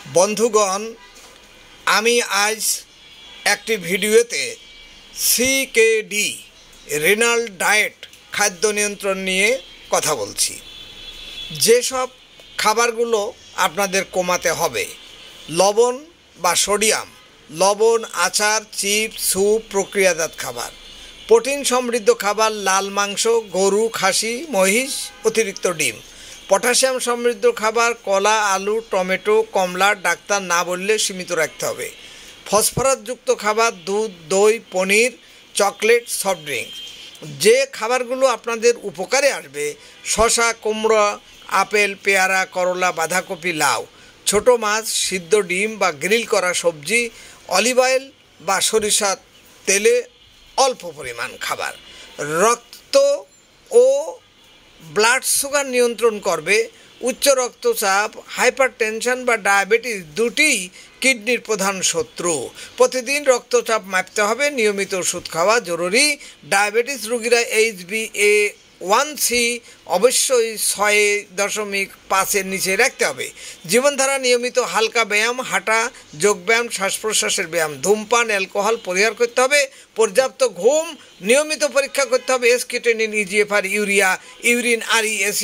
বন্ধুগণ, আমি আজ একটি ভিডিওতে সিকেডি রেনাল ডায়েট খাদ্য নিয়ন্ত্রণ নিয়ে কথা বলছি। যেসব খাবারগুলো আপনাদের কমাতে হবে: লবণ বা সোডিয়াম, লবণ, আচার, চিপস, স্যুপ, প্রক্রিয়াজাত খাবার, প্রোটিন সমৃদ্ধ খাবার, লাল মাংস, গরু, খাসি, মহিষ, অতিরিক্ত ডিম, পটাশিয়াম সমৃদ্ধ খাবার, কলা, আলু, টমেটো, কমলা, ডাক্তার না বললে সীমিত রাখতে হবে। ফসফরাসযুক্ত খাবার, দুধ, দই, পনির, চকলেট, সফট ড্রিঙ্কস। যে খাবারগুলো আপনাদের উপকারে আসবে: শসা, কুমড়া, আপেল, পেয়ারা, করলা, বাঁধাকপি, লাউ, ছোট মাছ, সিদ্ধ ডিম বা গ্রিল করা সবজি, অলিভ অয়েল বা সরিষার তেলে অল্প পরিমাণ খাবার। রক্ত ও ব্লাড সুগার নিয়ন্ত্রণ করবে। উচ্চ রক্তচাপ, হাইপারটেনশন বা ডায়াবেটিস দুটিই কিডনির প্রধান শত্রু। প্রতিদিন রক্তচাপ মাপতে হবে, নিয়মিত ওষুধ খাওয়া জরুরি। ডায়াবেটিস রোগীরা HbA1c অবশ্যই 6.5-এর নিচে রাখতে হবে। জীবনধারা: নিয়মিত হালকা ব্যায়াম, হাঁটা, যোগব্যায়াম, শ্বাস প্রশ্বাসের ব্যায়াম। ধূমপান, অ্যালকোহল পরিহার করতে হবে। পর্যাপ্ত ঘুম, নিয়মিত পরীক্ষা করতে হবে: এসকেটেনিন, EGFR, ইউরিয়া, ইউরিন, RES।